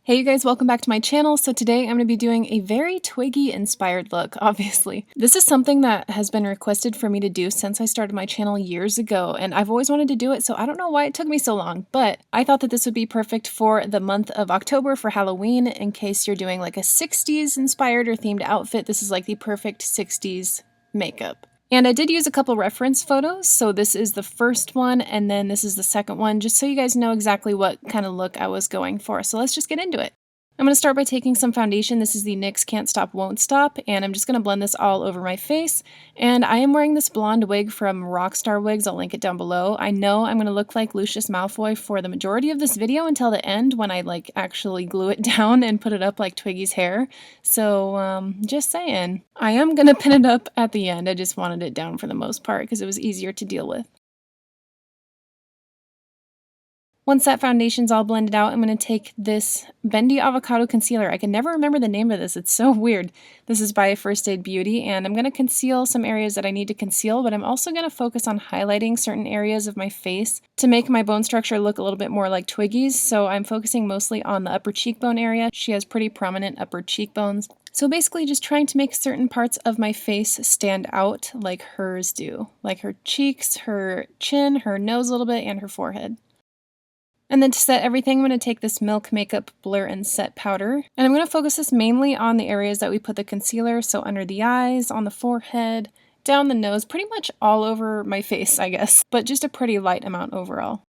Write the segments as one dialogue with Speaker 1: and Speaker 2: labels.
Speaker 1: Hey you guys, welcome back to my channel. So today I'm going to be doing a very Twiggy inspired look, obviously. This is something that has been requested for me to do since I started my channel years ago, and I've always wanted to do it, so I don't know why it took me so long, but I thought that this would be perfect for the month of October for Halloween. In case you're doing like a 60s inspired or themed outfit, this is like the perfect 60s makeup. And I did use a couple reference photos, so this is the first one and then this is the second one, just so you guys know exactly what kind of look I was going for. So let's just get into it. I'm going to start by taking some foundation. This is the NYX Can't Stop Won't Stop, and I'm just going to blend this all over my face. And I am wearing this blonde wig from Rockstar Wigs. I'll link it down below. I know I'm going to look like Lucius Malfoy for the majority of this video until the end when I actually glue it down and put it up like Twiggy's hair. So just saying. I am going to pin it up at the end. I just wanted it down for the most part because it was easier to deal with. Once that foundation's all blended out, I'm going to take this Bendy Avocado Concealer. I can never remember the name of this. It's so weird. This is by First Aid Beauty, and I'm going to conceal some areas that I need to conceal, but I'm also going to focus on highlighting certain areas of my face to make my bone structure look a little bit more like Twiggy's. So I'm focusing mostly on the upper cheekbone area. She has pretty prominent upper cheekbones. So basically just trying to make certain parts of my face stand out like hers do, like her cheeks, her chin, her nose a little bit, and her forehead. And then to set everything, I'm going to take this Milk Makeup Blur and Set Powder. And I'm going to focus this mainly on the areas that we put the concealer, so under the eyes, on the forehead, down the nose, pretty much all over my face, I guess, but just a pretty light amount overall.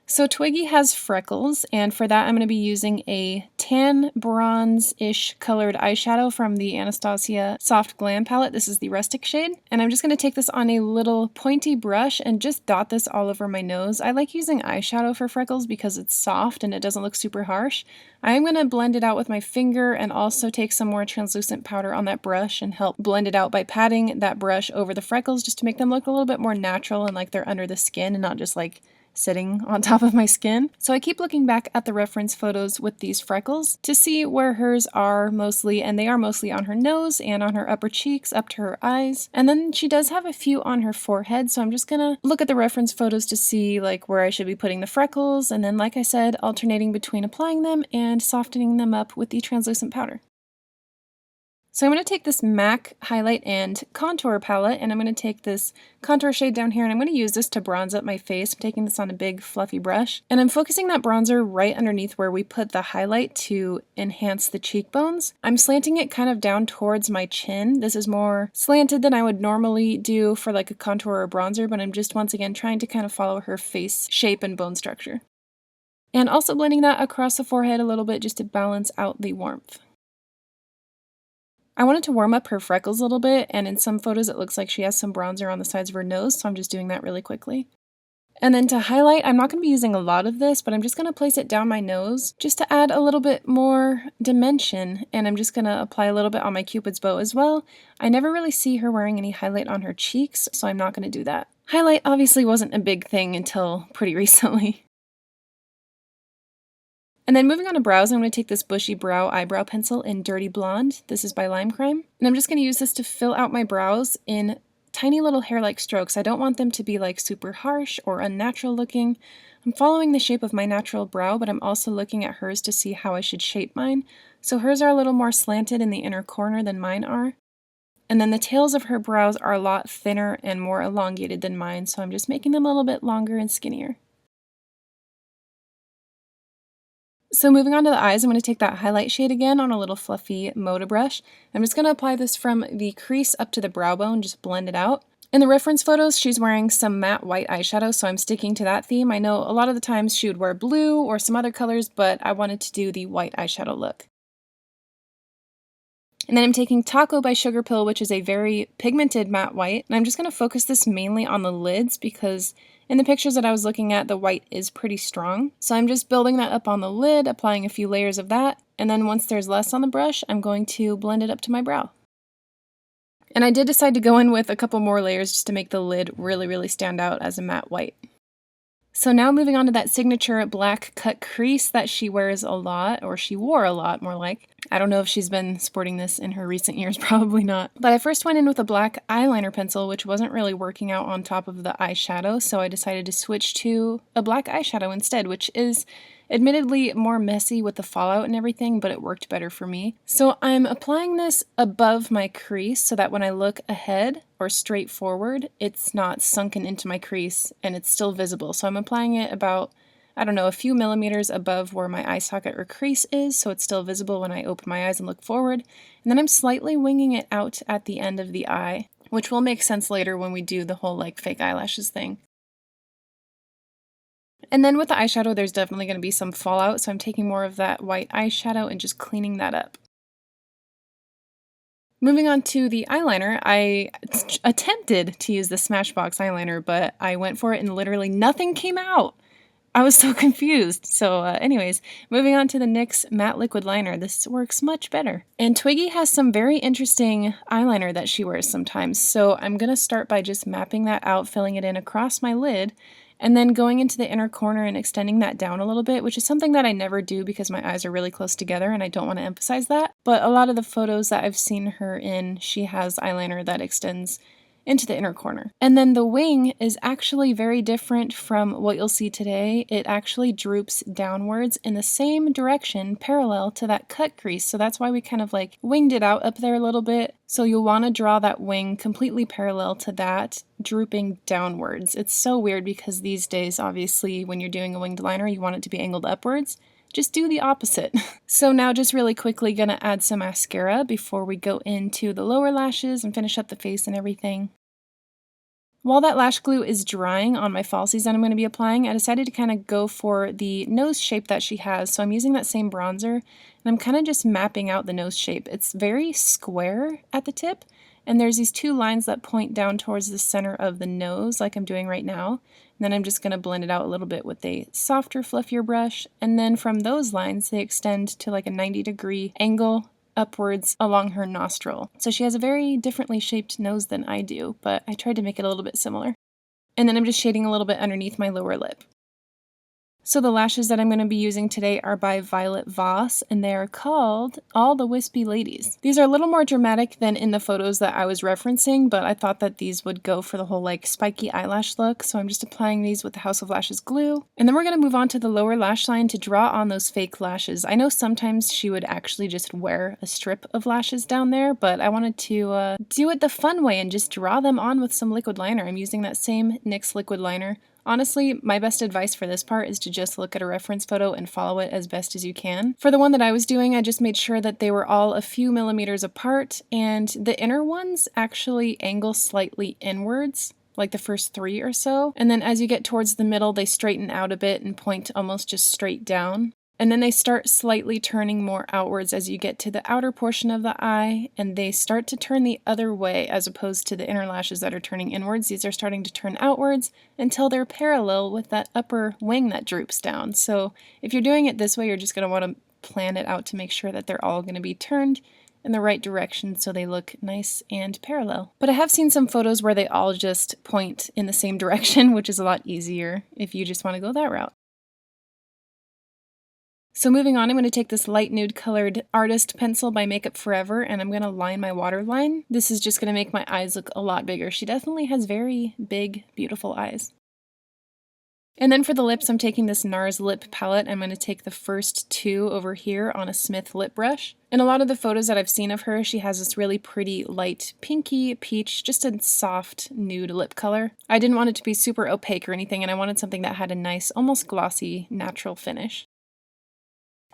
Speaker 1: So Twiggy has freckles, and for that I'm going to be using a tan bronze-ish colored eyeshadow from the Anastasia Soft Glam palette. This is the Rustic shade. And I'm just going to take this on a little pointy brush and just dot this all over my nose. I like using eyeshadow for freckles because it's soft and it doesn't look super harsh. I am going to blend it out with my finger and also take some more translucent powder on that brush and help blend it out by patting that brush over the freckles just to make them look a little bit more natural and like they're under the skin and not just like sitting on top of my skin. So I keep looking back at the reference photos with these freckles to see where hers are mostly, and they are mostly on her nose and on her upper cheeks up to her eyes. And then she does have a few on her forehead, so I'm just gonna look at the reference photos to see like where I should be putting the freckles, and then like I said, alternating between applying them and softening them up with the translucent powder. So I'm going to take this MAC highlight and contour palette, and I'm going to take this contour shade down here, and I'm going to use this to bronze up my face. I'm taking this on a big fluffy brush, and I'm focusing that bronzer right underneath where we put the highlight to enhance the cheekbones. I'm slanting it kind of down towards my chin. This is more slanted than I would normally do for like a contour or bronzer, but I'm just once again trying to kind of follow her face shape and bone structure. And also blending that across the forehead a little bit just to balance out the warmth. I wanted to warm up her freckles a little bit, and in some photos it looks like she has some bronzer on the sides of her nose, so I'm just doing that really quickly. And then to highlight, I'm not going to be using a lot of this, but I'm just going to place it down my nose just to add a little bit more dimension, and I'm just going to apply a little bit on my Cupid's bow as well. I never really see her wearing any highlight on her cheeks, so I'm not going to do that. Highlight obviously wasn't a big thing until pretty recently. And then moving on to brows, I'm going to take this Bushy Brow Eyebrow Pencil in Dirty Blonde. This is by Lime Crime. And I'm just going to use this to fill out my brows in tiny little hair-like strokes. I don't want them to be like super harsh or unnatural looking. I'm following the shape of my natural brow, but I'm also looking at hers to see how I should shape mine. So hers are a little more slanted in the inner corner than mine are. And then the tails of her brows are a lot thinner and more elongated than mine, so I'm just making them a little bit longer and skinnier. So moving on to the eyes, I'm going to take that highlight shade again on a little fluffy Moda brush. I'm just going to apply this from the crease up to the brow bone, just blend it out. In the reference photos, she's wearing some matte white eyeshadow, so I'm sticking to that theme. I know a lot of the times she would wear blue or some other colors, but I wanted to do the white eyeshadow look. And then I'm taking Taco by Sugar Pill, which is a very pigmented matte white, and I'm just going to focus this mainly on the lids because in the pictures that I was looking at, the white is pretty strong. So I'm just building that up on the lid, applying a few layers of that, and then once there's less on the brush, I'm going to blend it up to my brow. And I did decide to go in with a couple more layers just to make the lid really stand out as a matte white. So now moving on to that signature black cut crease that she wears a lot, or she wore a lot more like. I don't know if she's been sporting this in her recent years, probably not. But I first went in with a black eyeliner pencil, which wasn't really working out on top of the eyeshadow, so I decided to switch to a black eyeshadow instead, which is Admittedly, more messy with the fallout and everything, but it worked better for me. So I'm applying this above my crease so that when I look ahead or straight forward, it's not sunken into my crease and it's still visible. So I'm applying it about, I don't know, a few millimeters above where my eye socket or crease is, so it's still visible when I open my eyes and look forward. And then I'm slightly winging it out at the end of the eye, which will make sense later when we do the whole like fake eyelashes thing. And then with the eyeshadow, there's definitely going to be some fallout, so I'm taking more of that white eyeshadow and just cleaning that up. Moving on to the eyeliner, I attempted to use the Smashbox eyeliner, but I went for it and literally nothing came out. I was so confused. So anyways, moving on to the NYX Matte Liquid Liner. This works much better. And Twiggy has some very interesting eyeliner that she wears sometimes. So I'm going to start by just mapping that out, filling it in across my lid, and then going into the inner corner and extending that down a little bit, which is something that I never do because my eyes are really close together and I don't want to emphasize that. But a lot of the photos that I've seen her in, she has eyeliner that extends into the inner corner. And then the wing is actually very different from what you'll see today. It actually droops downwards in the same direction parallel to that cut crease. So that's why we kind of like winged it out up there a little bit. So you'll want to draw that wing completely parallel to that, drooping downwards. It's so weird because these days, obviously, when you're doing a winged liner, you want it to be angled upwards. Just do the opposite. So now just really quickly gonna add some mascara before we go into the lower lashes and finish up the face and everything. While that lash glue is drying on my falsies that I'm going to be applying, I decided to kind of go for the nose shape that she has. So I'm using that same bronzer, and I'm kind of just mapping out the nose shape. It's very square at the tip, and there's these two lines that point down towards the center of the nose, like I'm doing right now. And then I'm just going to blend it out a little bit with a softer, fluffier brush. And then from those lines, they extend to like a 90-degree angle upwards along her nostril. So she has a very differently shaped nose than I do, but I tried to make it a little bit similar. And then I'm just shading a little bit underneath my lower lip. So the lashes that I'm going to be using today are by Violet Voss, and they are called All the Wispy Ladies. These are a little more dramatic than in the photos that I was referencing, but I thought that these would go for the whole like spiky eyelash look, so I'm just applying these with the House of Lashes glue. And then we're going to move on to the lower lash line to draw on those fake lashes. I know sometimes she would actually just wear a strip of lashes down there, but I wanted to do it the fun way and just draw them on with some liquid liner. I'm using that same NYX liquid liner. Honestly, my best advice for this part is to just look at a reference photo and follow it as best as you can. For the one that I was doing, I just made sure that they were all a few millimeters apart, and the inner ones actually angle slightly inwards, like the first 3 or so. And then as you get towards the middle, they straighten out a bit and point almost just straight down. And then they start slightly turning more outwards as you get to the outer portion of the eye, and they start to turn the other way as opposed to the inner lashes that are turning inwards. These are starting to turn outwards until they're parallel with that upper wing that droops down. So if you're doing it this way, you're just going to want to plan it out to make sure that they're all going to be turned in the right direction so they look nice and parallel. But I have seen some photos where they all just point in the same direction, which is a lot easier if you just want to go that route. So moving on, I'm going to take this light nude colored artist pencil by Makeup Forever, and I'm going to line my waterline. This is just going to make my eyes look a lot bigger. She definitely has very big, beautiful eyes. And then for the lips, I'm taking this NARS lip palette. I'm going to take the first 2 over here on a Smith lip brush. In a lot of the photos that I've seen of her, she has this really pretty light pinky peach, just a soft nude lip color. I didn't want it to be super opaque or anything, and I wanted something that had a nice, almost glossy, natural finish.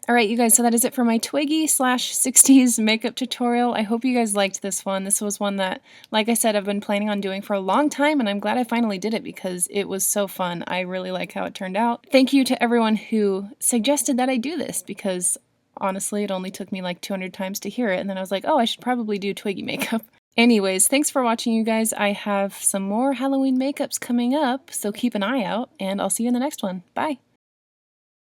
Speaker 1: Alright you guys, so that is it for my Twiggy/60s makeup tutorial. I hope you guys liked this one. This was one that, like I said, I've been planning on doing for a long time, and I'm glad I finally did it because it was so fun. I really like how it turned out. Thank you to everyone who suggested that I do this because honestly, it only took me like 200 times to hear it, and then I was like, oh, I should probably do Twiggy makeup. Anyways, thanks for watching you guys. I have some more Halloween makeups coming up, so keep an eye out, and I'll see you in the next one. Bye!